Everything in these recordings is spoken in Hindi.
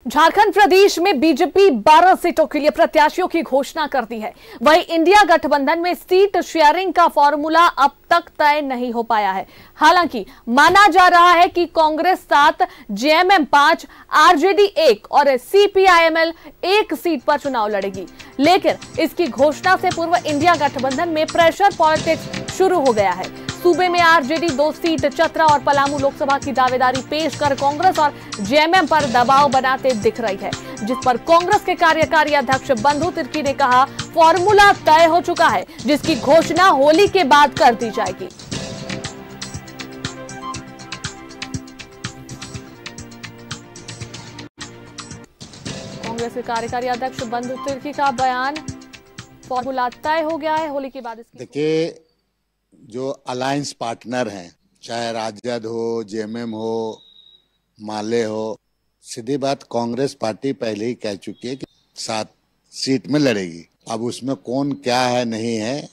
झारखंड प्रदेश में बीजेपी 12 सीटों के लिए प्रत्याशियों की घोषणा कर दी है। वहीं इंडिया गठबंधन में सीट शेयरिंग का फॉर्मूला अब तक तय नहीं हो पाया है। हालांकि माना जा रहा है कि कांग्रेस 7, जेएमएम 5, आरजेडी 1 और सीपीआईएमएल 1 सीट पर चुनाव लड़ेगी। लेकिन इसकी घोषणा से पूर्व इंडिया गठबंधन में प्रेशर पॉलिटिक्स शुरू हो गया है। सूबे में आरजेडी 2 सीट, चतरा और पलामू लोकसभा की दावेदारी पेश कर कांग्रेस और जेएमएम पर दबाव बनाते दिख रही है, जिस पर कांग्रेस के कार्यकारी अध्यक्ष बंधु तिर्की ने कहा फॉर्मूला तय हो चुका है, जिसकी घोषणा होली के बाद कर दी जाएगी। कांग्रेस के कार्यकारी अध्यक्ष बंधु तिर्की का बयान, फॉर्मूला तय हो गया है, होली के बाद इसकी। देखिए, जो अलायंस पार्टनर हैं, चाहे राजद हो, जेएमएम हो, माले हो, सीधी बात कांग्रेस पार्टी पहले ही कह चुकी है कि 7 सीट में लड़ेगी। अब उसमें कौन क्या है नहीं है,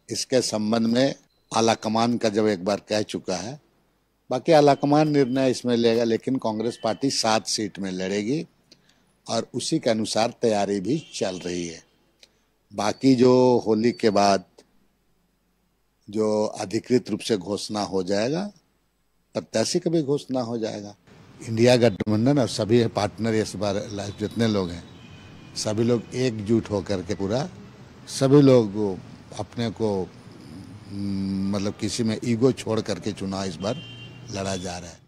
इसके संबंध में आलाकमान का जब एक बार कह चुका है, बाकी आलाकमान निर्णय इसमें लेगा। लेकिन कांग्रेस पार्टी 7 सीट में लड़ेगी और उसी के अनुसार तैयारी भी चल रही है। बाकी जो होली के बाद जो अधिकृत रूप से घोषणा हो जाएगा, प्रत्याशी का भी घोषणा हो जाएगा। इंडिया गठबंधन और सभी पार्टनर इस बार जितने लोग हैं, सभी लोग एकजुट होकर के पूरा सभी लोग अपने को मतलब किसी में ईगो छोड़ करके चुनाव इस बार लड़ा जा रहा है।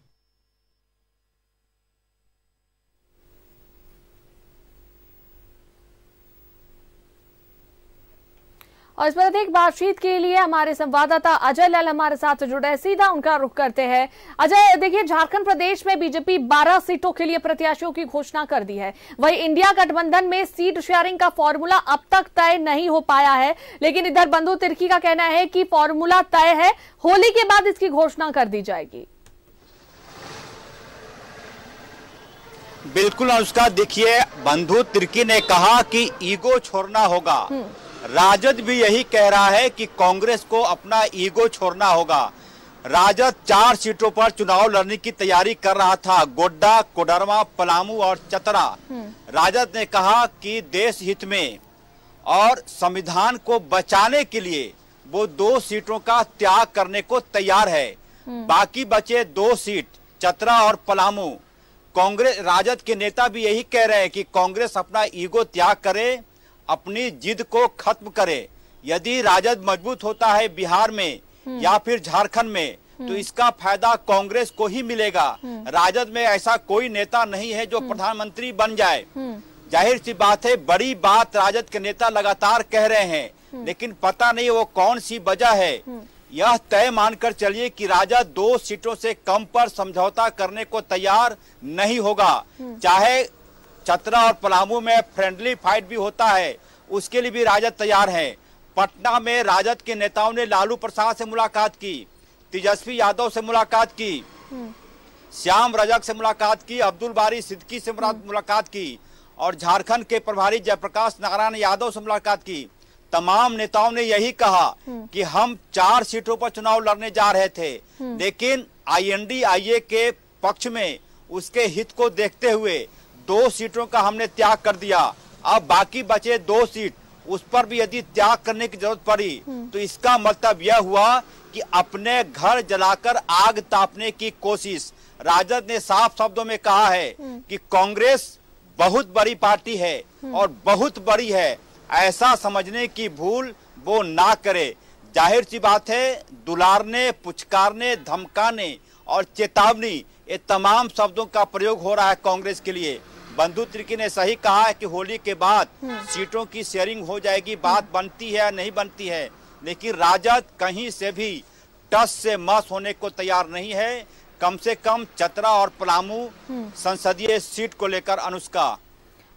और इस पर अधिक बातचीत के लिए हमारे संवाददाता अजय लाल हमारे साथ जुड़े हैं, सीधा उनका रुख करते हैं। अजय, देखिए, झारखंड प्रदेश में बीजेपी 12 सीटों के लिए प्रत्याशियों की घोषणा कर दी है। वहीं इंडिया गठबंधन में सीट शेयरिंग का फॉर्मूला अब तक तय नहीं हो पाया है, लेकिन इधर बंधु तिर्की का कहना है कि फॉर्मूला तय है, होली के बाद इसकी घोषणा कर दी जाएगी। बिल्कुल अनुष्का, देखिए, बंधु तिर्की ने कहा कि ईगो छोड़ना होगा। राजद भी यही कह रहा है कि कांग्रेस को अपना ईगो छोड़ना होगा। राजद 4 सीटों पर चुनाव लड़ने की तैयारी कर रहा था, गोड्डा, कोडरमा, पलामू और चतरा। राजद ने कहा कि देश हित में और संविधान को बचाने के लिए वो 2 सीटों का त्याग करने को तैयार है। बाकी बचे 2 सीट, चतरा और पलामू। कांग्रेस, राजद के नेता भी यही कह रहे हैं कि कांग्रेस अपना ईगो त्याग करे, अपनी जिद को खत्म करे। यदि राजद मजबूत होता है बिहार में या फिर झारखंड में, तो इसका फायदा कांग्रेस को ही मिलेगा। राजद में ऐसा कोई नेता नहीं है जो प्रधानमंत्री बन जाए। जाहिर सी बात है, बड़ी बात राजद के नेता लगातार कह रहे हैं, लेकिन पता नहीं वो कौन सी वजह है। यह तय मानकर चलिए कि राजद 2 सीटों से कम पर समझौता करने को तैयार नहीं होगा। चाहे चतरा और पलामू में फ्रेंडली फाइट भी होता है, उसके लिए भी राजद तैयार है। पटना में राजद के नेताओं ने लालू प्रसाद से मुलाकात की, तेजस्वी यादव से मुलाकात की, श्याम रजक से मुलाकात की, अब्दुल बारी सिद्दीकी से मुलाकात की और झारखंड के प्रभारी जयप्रकाश नारायण यादव से मुलाकात की। तमाम नेताओं ने यही कहा कि हम 4 सीटों पर चुनाव लड़ने जा रहे थे, लेकिन INDIA के पक्ष में उसके हित को देखते हुए 2 सीटों का हमने त्याग कर दिया। अब बाकी बचे 2 सीट, उस पर भी यदि त्याग करने की जरूरत पड़ी तो इसका मतलब यह हुआ कि अपने घर जलाकर आग तापने की कोशिश। राजद ने साफ शब्दों में कहा है कि कांग्रेस बहुत बड़ी पार्टी है और बहुत बड़ी है, ऐसा समझने की भूल वो ना करे। जाहिर सी बात है, दुलारने, पुचकारने, धमकाने और चेतावनी, ये तमाम शब्दों का प्रयोग हो रहा है कांग्रेस के लिए। बंधु तिर्की ने सही कहा है कि होली के बाद सीटों की शेयरिंग हो जाएगी। बात बनती है या नहीं बनती है, लेकिन राजद कहीं से भी टस से मस होने को तैयार नहीं है। कम से कम चतरा और पलामू संसदीय सीट को लेकर। अनुष्का,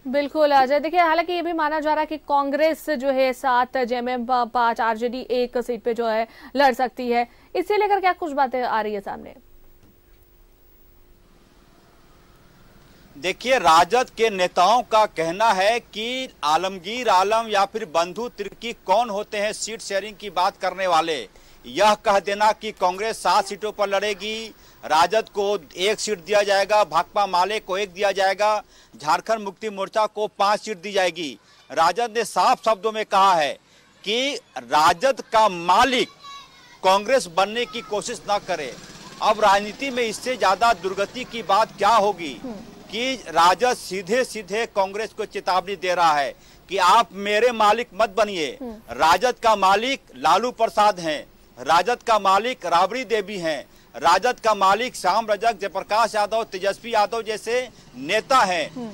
बिल्कुल अजय, देखिए, हालांकि ये भी माना जा रहा है कि कांग्रेस जो है 7, जेएमएम 5, आरजेडी 1 सीट पे जो है लड़ सकती है। इसे लेकर क्या कुछ बातें आ रही है सामने? देखिए, राजद के नेताओं का कहना है कि आलमगीर आलम या फिर बंधु तिर्की कौन होते हैं सीट शेयरिंग की बात करने वाले। यह कह देना कि कांग्रेस 7 सीटों पर लड़ेगी, राजद को 1 सीट दिया जाएगा, भाकपा माले को 1 दिया जाएगा, झारखंड मुक्ति मोर्चा को 5 सीट दी जाएगी। राजद ने साफ शब्दों में कहा है कि राजद का मालिक कांग्रेस बनने की कोशिश ना करे। अब राजनीति में इससे ज्यादा दुर्गति की बात क्या होगी कि राजद सीधे सीधे कांग्रेस को चेतावनी दे रहा है कि आप मेरे मालिक मत बनिए। राजद का मालिक लालू प्रसाद हैं, राजद का मालिक राबड़ी देवी हैं, राजद का मालिक श्याम रजक, जयप्रकाश यादव, तेजस्वी यादव जैसे नेता हैं।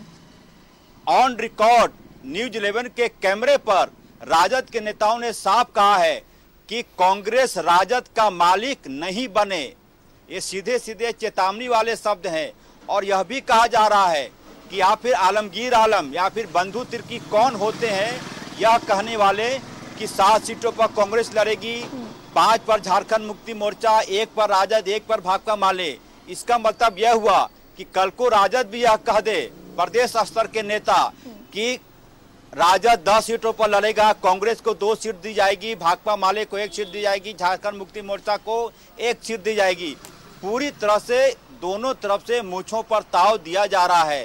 ऑन रिकॉर्ड न्यूज 11 के कैमरे पर राजद के नेताओं ने साफ कहा है कि कांग्रेस राजद का मालिक नहीं बने। ये सीधे सीधे चेतावनी वाले शब्द हैं। और यह भी कहा जा रहा है कि या फिर आलमगीर आलम या फिर बंधु तिर्की कौन होते हैं यह कहने वाले कि 7 सीटों पर कांग्रेस लड़ेगी, 5 पर झारखंड मुक्ति मोर्चा, 1 पर राजद, 1 पर भाकपा माले। इसका मतलब यह हुआ कि कल को राजद भी यह कह दे, प्रदेश स्तर के नेता, कि राजद 10 सीटों पर लड़ेगा, कांग्रेस को 2 सीट दी जाएगी, भाकपा माले को 1 सीट दी जाएगी, झारखंड मुक्ति मोर्चा को 1 सीट दी जाएगी। पूरी तरह से दोनों तरफ से मूंछों पर ताव दिया जा रहा है।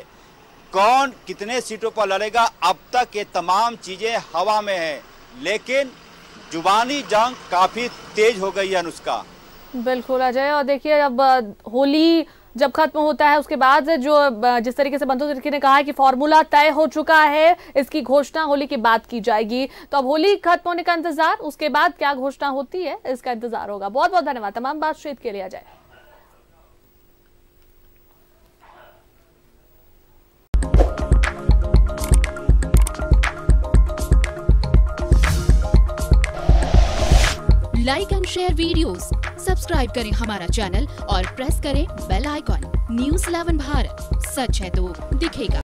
कौन कितने सीटों पर लड़ेगा, अब तक ये तमाम चीजें हवा में है, लेकिन जुबानी जंग काफी तेज हो गई है। अनुष्का, बिल्कुल अजय। और देखिए अब होली जब खत्म होता है उसके बाद जो जिस तरीके से बंधु तिर्की ने कहा है कि फॉर्मूला तय हो चुका है, इसकी घोषणा होली के बाद की जाएगी। तो अब होली खत्म होने का इंतजार, उसके बाद क्या घोषणा होती है इसका इंतजार होगा। बहुत बहुत धन्यवाद तमाम बातचीत के लिए Ajay. Like and share videos, subscribe करें हमारा चैनल और प्रेस करें बेल आइकॉन। न्यूज़ 11 भारत, सच है तो दिखेगा।